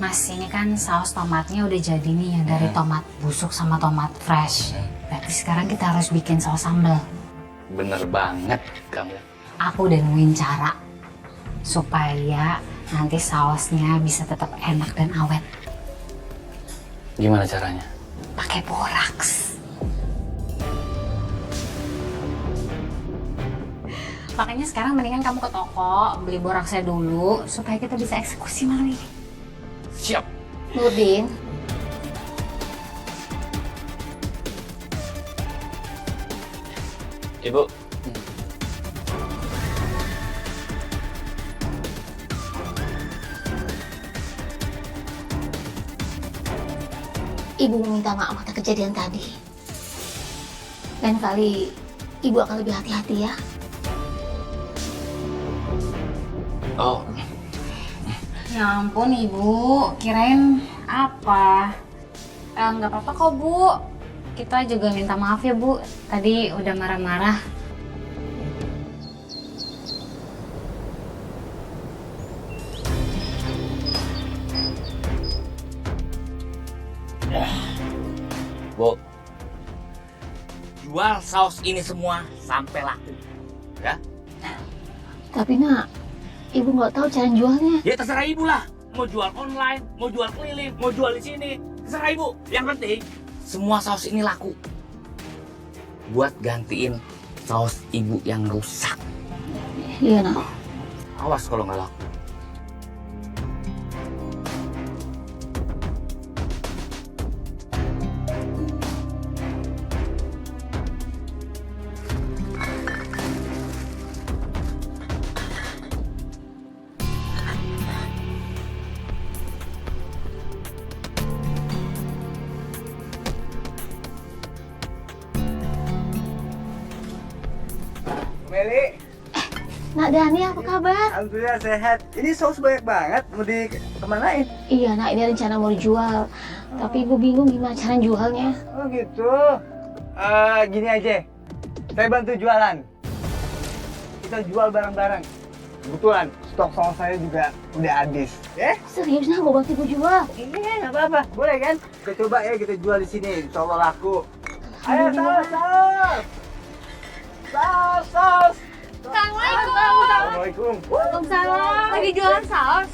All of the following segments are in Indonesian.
Mas, ini kan saus tomatnya udah jadi nih yang dari tomat busuk sama tomat fresh. Berarti sekarang kita harus bikin saus sambal. Bener banget kamu. Aku udah nemuin cara supaya nanti sausnya bisa tetap enak dan awet. Gimana caranya? Pakai boraks. Makanya sekarang mendingan kamu ke toko beli boraksnya dulu supaya kita bisa eksekusi malam ini. Siap. Nurdin. Ibu. Ibu meminta maaf atas kejadian tadi. Lain kali, Ibu akan lebih hati-hati ya. Oh, Ya ampun Ibu, kirain apa? Nggak apa-apa kok Bu. Kita juga minta maaf ya Bu. Tadi udah marah-marah. Bu. Jual saus ini semua sampai laku. Ya? Tapi nak, Ibu nggak tahu cara jualnya. Ya terserah ibu lah. Mau jual online, mau jual keliling, mau jual di sini. Terserah ibu. Yang penting semua saus ini laku. Buat gantiin saus ibu yang rusak. Iya nak. Awas kalau nggak laku. Meli, Nak Dani apa kabar? alhamdulillah sehat. Ini saus banyak banget, mau dikemanain? Iya nak, ini rencana mau dijual. Tapi Ibu bingung gimana cara jualnya. Oh gitu. Gini aja, saya bantu jualan. Kita jual bareng-bareng. Kebetulan stok saus saya juga udah habis. Serius nak, mau bantu Ibu jual? Iya, nggak apa-apa. Boleh kan? Kita coba ya, kita jual di sini. Insya Allah laku. Ayo saus, saus. Saus, saus. Assalamualaikum. Assalamualaikum. Waalaikumsalam. Lagi jualan saus.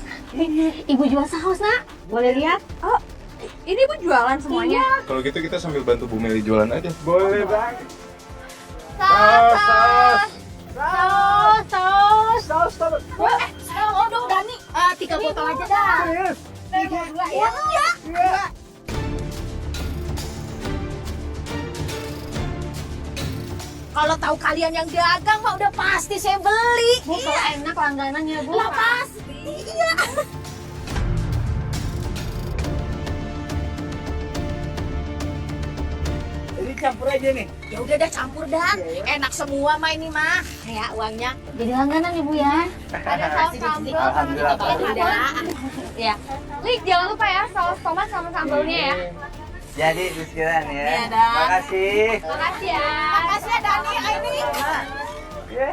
Ibu jual saus nak? Boleh lihat? Oh, ini Bu jualan semuanya. Kalau gitu kita sambil bantu Bu Meli jualan aja. Boleh banget. Saus, Saus, saus, saus. saus, saus. Oh, dong Dani. 3 botol aja dah. Serius? 2 ya. Iya. Kalau tahu kalian yang dagang mah udah pasti saya beli. Bu, kalau enak langganannya Bu. Lah pasti. Iya. Jadi campur aja nih. Ya udah dah campur dah. Enak semua mah ini mah. Kayak uangnya. Jadi langganan Ibu ya. Ada saus sambal sama Alhamdulillah, juga Pak. udah. Ya. Lik jangan lupa ya saus tomat sama sambalnya ya. Jadi sekalian ya. Iya, dah. Makasih. Makasih ya. Makasih ya Dani. Ini. Ya.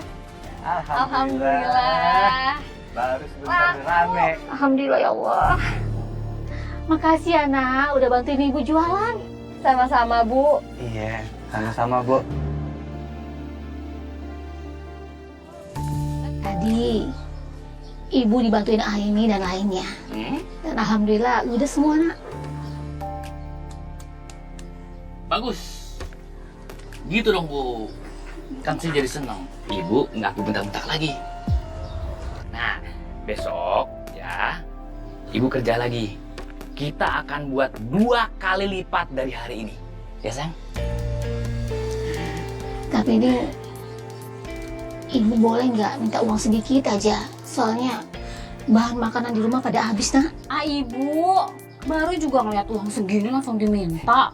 Alhamdulillah. Baru sebentar udah rame. Alhamdulillah ya Allah. Makasih ya nak, udah bantuin Ibu jualan. Sama-sama Bu. Iya, sama-sama Bu. Tadi Ibu dibantuin Aini dan lainnya. Dan alhamdulillah udah semua nak. Bagus. Gitu dong Bu. Kan saya jadi senang. Ibu nggak aku bentak-bentak lagi. Nah, besok ya, Ibu kerja lagi. Kita akan buat 2 kali lipat dari hari ini. Ya sayang? Tapi ini Ibu boleh nggak minta uang sedikit aja? Soalnya bahan makanan di rumah pada habis nak. Ibu, baru juga ngeliat uang segini langsung diminta.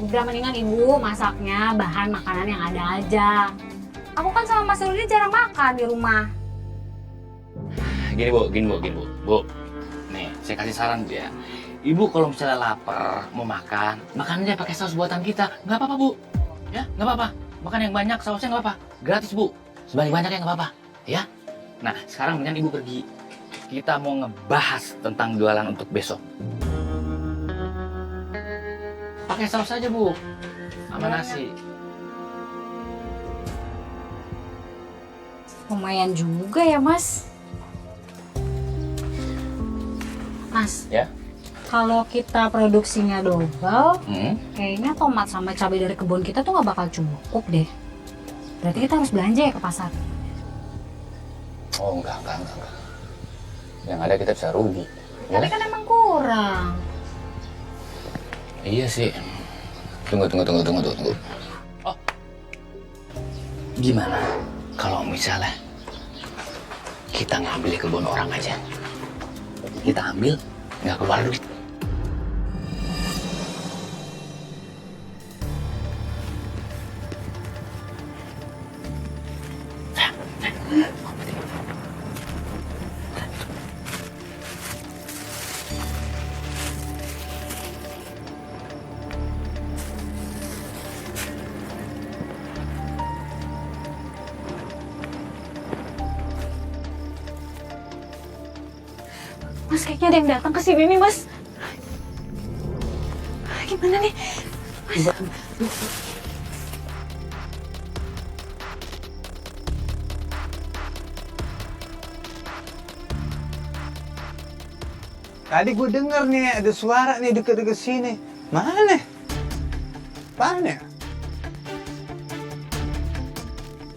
Udah mendingan Ibu masaknya bahan makanan yang ada aja. Aku kan sama Mas Nurdin jarang makan di rumah. Gini Bu. Bu, nih saya kasih saran Bu ya. Ibu kalau misalnya lapar, mau makan aja pakai saus buatan kita. Nggak apa-apa Bu. Ya, nggak apa-apa. Makan yang banyak, sausnya nggak apa-apa. Gratis Bu. Sebanyak-banyaknya nggak apa-apa. Ya. Nah, sekarang mendingan Ibu pergi. kita mau ngebahas tentang jualan untuk besok. Pakai saus aja, Bu. Sama nasi. Lumayan juga ya, Mas. Mas, Ya? kalau kita produksinya double, Hmm? kayaknya tomat sama cabai dari kebun kita tuh nggak bakal cukup deh. Berarti kita harus belanja ya ke pasar. Oh, enggak. Yang ada kita bisa rugi. Tapi kan emang kurang. Iya sih. Tunggu. Oh. Gimana kalau misalnya kita ngambil di kebun orang aja? Kita ambil, nggak keluar duit. Mas, kayaknya ada yang datang ke sini nih, Mas. Gimana nih? Tadi gue denger nih ada suara nih deket-deket sini. Mana? Mana?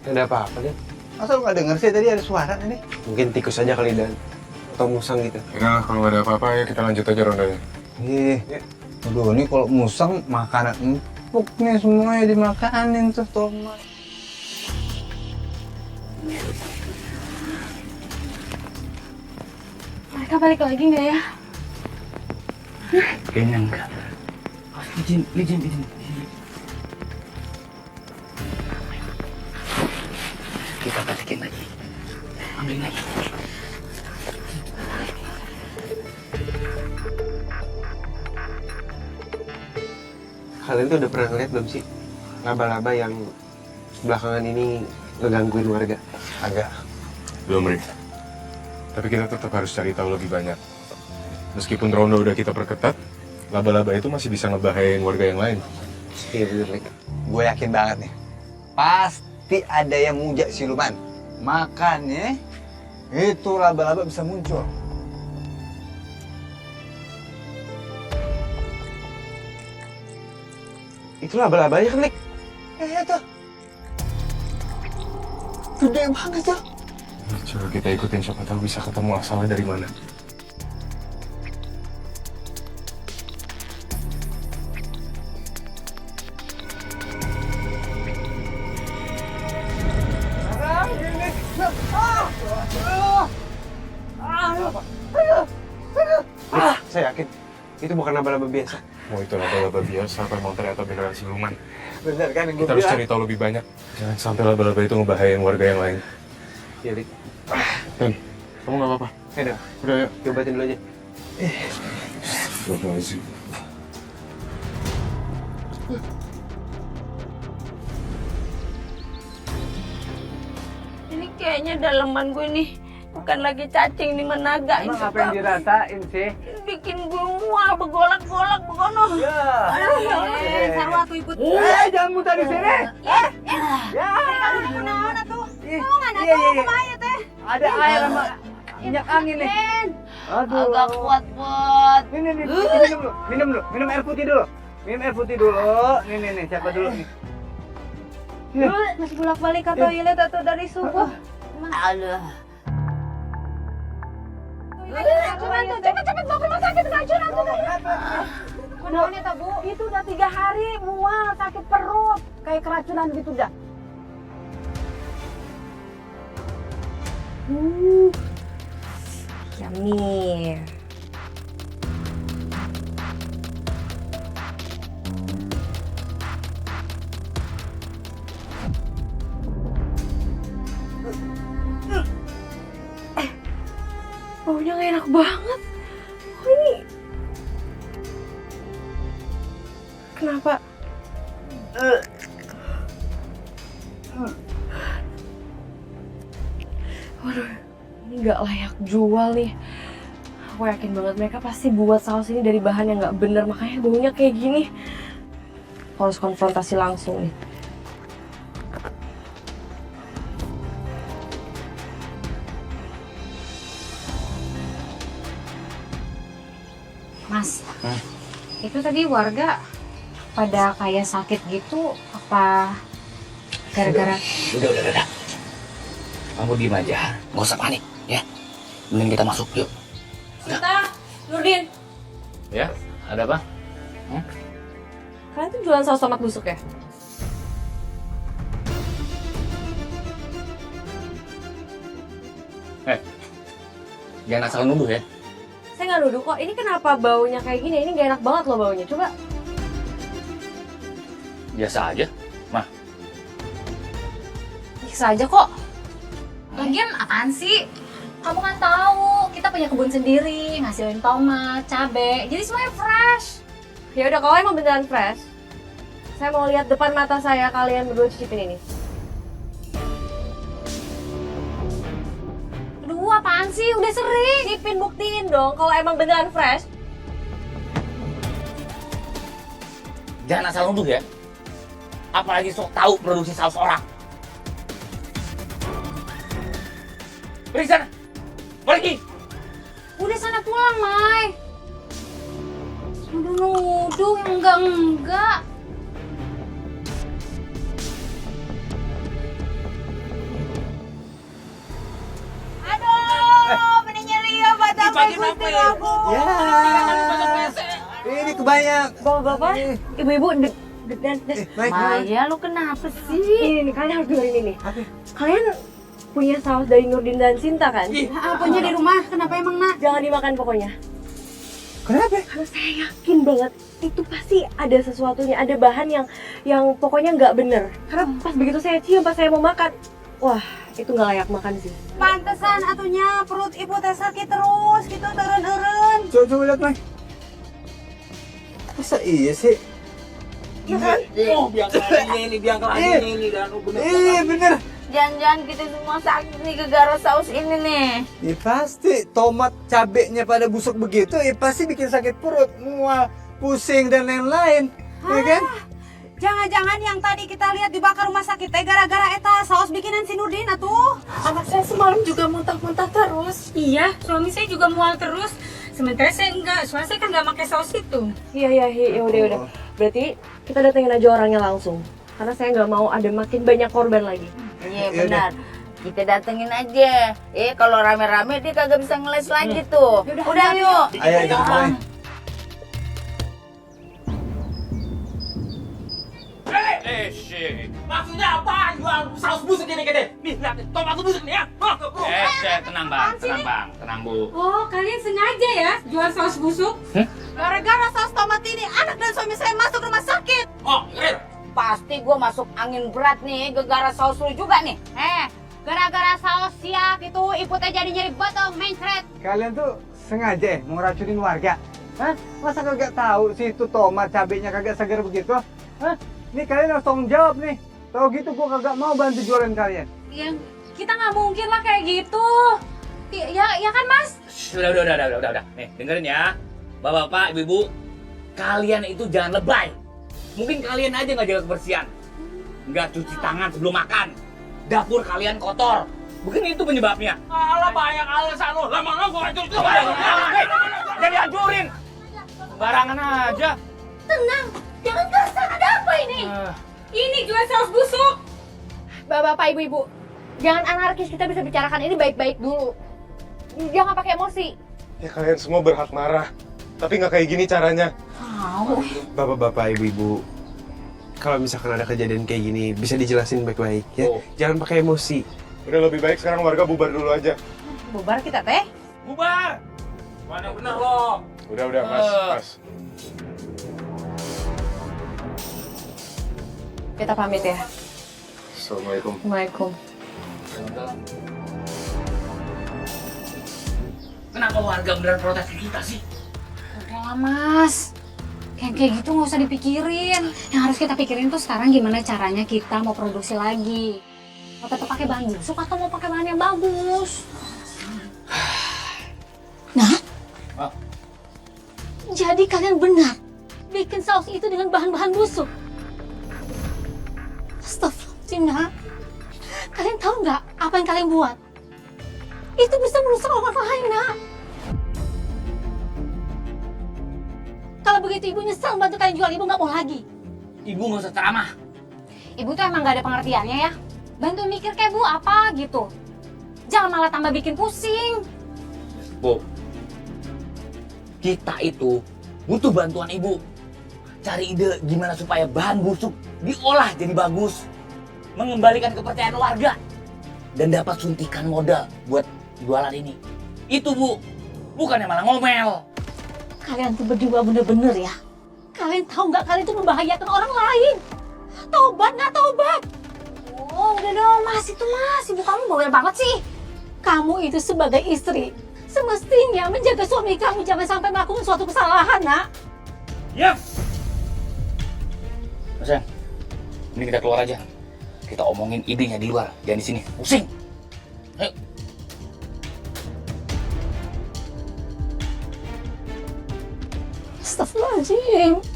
Ada apa-apa deh? Masa lu gak denger sih tadi ada suara nih? Mungkin tikus aja kali Dan. Atau musang gitu. Udah, kalau nggak ada apa-apa ya kita lanjut aja rondanya. Ih, aduh ini kalau musang makanan empuk nih semuanya dimakanin tuh tomat. Mereka balik lagi nggak ya? Kayaknya enggak. Izin. Kita balikin lagi. Ambilin lagi. Kalian tuh udah pernah ngeliat belum sih laba-laba yang belakangan ini ngegangguin warga? Agak. Belum, Rik. Tapi kita tetap harus cari tahu lebih banyak. Meskipun ronda udah kita perketat, laba-laba itu masih bisa ngebahayain warga yang lain. Iya bener, Rik. Gue yakin banget nih. Pasti ada yang muja siluman. Makanya itu laba-laba bisa muncul. Itu laba-labanya kan, Rik? Tuh. Gede banget tuh. Coba kita ikutin, siapa tahu bisa ketemu asalnya dari mana. Saya yakin itu bukan laba-laba biasa. Mau itu laba-laba biasa atau emang ternyata beneran siluman. Bener kan yang gue Kita harus bilang? cari tahu lebih banyak. Jangan sampai laba-laba itu ngebahayain warga yang lain. Iya, Rik. Dan, kamu nggak apa-apa? Udah, Udah, yuk. diobatin dulu aja. Astagfirullahaladzim. Ini kayaknya daleman gue nih. Bukan lagi cacing nih menaga. Emang apa yang dirasain sih? Bikin gue mual begolak-golak begono. Ya. Sarwa tuh ikut. Jangan muter di sini. Ya. Mana tuh? Ih, Mana iya, tuh iya, iya. kemana teh? Ada air sama minyak angin nih. Aduh. Agak kuat buat. Ini minum dulu. Minum air putih dulu. Minum air putih dulu. Nih, siapa dulu nih? Masih bolak-balik ke toilet atau dari subuh? Aduh. Cepet bawa ke rumah sakit keracunan tuh. Kunaonnya ta, Bu? Itu udah 3 hari mual, sakit perut, kayak keracunan gitu dah. Yummy. Baunya gak enak banget. Oh ini kenapa? Waduh, Ini nggak layak jual nih. Aku yakin banget mereka pasti buat saus ini dari bahan yang nggak bener, makanya baunya kayak gini. Aku harus konfrontasi langsung nih. Mas, itu tadi warga pada kayak sakit gitu, apa gara-gara? Udah. Kamu diem aja, nggak usah panik, ya. Mending kita masuk, yuk. Sinta, Nurdin, Ya, ada apa? kalian tuh jualan saus tomat busuk ya? Jangan asal nuduh ya. Saya nggak nuduh kok, ini kenapa baunya kayak gini? Ini nggak enak banget loh baunya, coba. Biasa aja. Bisa aja kok. Lagian apaan sih? Kamu kan tahu, kita punya kebun sendiri, ngasilin tomat, cabe, jadi semuanya fresh. Ya udah, kalau emang beneran fresh, saya mau lihat depan mata saya kalian berdua cicipin ini. Aduh, apaan sih? Udah sering. Cicipin, buktiin dong kalau emang beneran fresh. Jangan asal nuduh ya. Apalagi sok tahu produksi saus orang. Pergi sana. Pergi. Udah sana pulang, Mai. Nuduh, yang enggak. Aduh, mana nyeri ya batang gusti aku. Ya. Ini kebanyak. Bapak-bapak, ibu-ibu, Baik. Maya, lu kenapa sih? ini kalian harus dengerin ini. Kalian punya saus dari Nurdin dan Sinta kan? Punya di rumah, kenapa emang, Nak? Jangan dimakan pokoknya. Kenapa? Karena saya yakin banget itu pasti ada sesuatunya, ada bahan yang pokoknya nggak bener. Karena pas begitu saya cium, pas saya mau makan, wah itu nggak layak makan sih. Pantesan atunya perut ibu teh sakit terus gitu teureun-eureun. Coba lihat, Mai. Masa iya sih? Iya kan? Oh, biang ini dan Iya bener. Jangan-jangan kita semua sakit nih gara-gara saus ini nih. Ya pasti tomat cabenya pada busuk begitu, ya pasti bikin sakit perut, mual, pusing dan lain-lain, ya kan? Jangan-jangan yang tadi kita lihat dibakar rumah sakit teh gara-gara eta saus bikinan si Nurdin atuh. Anak saya semalam juga muntah-muntah terus. Iya, suami saya juga mual terus. Sementara saya enggak, soalnya saya kan enggak pakai saus itu. Iya, udah. Berarti kita datengin aja orangnya langsung. Karena saya nggak mau ada makin banyak korban lagi. Iya benar. Kita datengin aja. Kalau rame-rame dia kagak bisa ngeles lagi tuh. Udah yuk. Ayo, jangan mulai. Shit. Maksudnya apa? Jual saus busuk ini gede. Nih, lihat tomat busuk nih ya. Tenang bang, tenang bu. Oh, kalian sengaja ya jual saus busuk? Gara-gara saus tomat ini anak dan suami saya masuk rumah sakit. Oh, Red. Pasti gua masuk angin berat nih gara-gara saus lu juga nih. Gara-gara saus siap itu ibu teh jadi nyeri botol mencret. Kalian tuh sengaja mau ngeracunin warga? Hah? Masa kagak tahu sih itu tomat cabenya kagak segar begitu? Hah? Nih kalian harus tanggung jawab nih. Tahu gitu gua kagak mau bantu jualan kalian. Yang kita nggak mungkin lah kayak gitu. Ya kan, Mas? Udah. Nih, dengerin ya. Bapak-bapak, ibu-ibu, kalian itu jangan lebay. Mungkin kalian aja nggak jaga kebersihan. Nggak cuci tangan sebelum makan. Dapur kalian kotor. Mungkin itu penyebabnya. Alah banyak alasan lo. Lama-lama gua hancur. Jadi hancurin. Sembarangan aja. Tenang, jangan kasar. Ada apa ini? Ini jual saus busuk. Bapak, ibu-ibu, jangan anarkis, kita bisa bicarakan ini baik-baik dulu. Jangan pakai emosi. Ya kalian semua berhak marah. Tapi nggak kayak gini caranya. Bapak-bapak, ibu-ibu, kalau misalkan ada kejadian kayak gini, bisa dijelasin baik-baik ya. Oh. Jangan pakai emosi. Udah lebih baik sekarang warga bubar dulu aja. Bubar kita teh. Bubar. Mana bener lo? Udah, mas. Kita pamit ya. Assalamualaikum. Assalamualaikum. Kenapa warga beneran protes ke kita sih? Udahlah, Mas. Kayak gitu nggak usah dipikirin. Yang harus kita pikirin tuh sekarang gimana caranya kita mau produksi lagi. Mau tetap pakai bahan busuk atau mau pakai bahan yang bagus? Jadi kalian benar bikin saus itu dengan bahan-bahan busuk. Astagfirullahaladzim, nak. Kalian tahu nggak apa yang kalian buat? Itu bisa merusak orang lain, nak. Kalau begitu ibu nyesal bantu kalian jual, ibu nggak mau lagi. Ibu nggak usah ceramah. Ibu tuh emang gak ada pengertiannya ya. Bantu mikir kayak Bu apa gitu. Jangan malah tambah bikin pusing. Bu, kita itu butuh bantuan ibu. Cari ide gimana supaya bahan busuk diolah jadi bagus. Mengembalikan kepercayaan warga. Dan dapat suntikan modal buat jualan ini. Itu Bu, bukannya malah ngomel. Kalian tuh berdua bener-bener ya. Kalian tahu nggak kalian tuh membahayakan orang lain. Taubat nggak taubat? Oh udah dong Mas, itu Mas. Ibu kamu bawel banget sih. Kamu itu sebagai istri semestinya menjaga suami kamu jangan sampai melakukan suatu kesalahan, nak. Yap. Mas, ini kita keluar aja. Kita omongin idenya di luar, jangan di sini. Pusing. Ayo. Astagfirullahaladzim.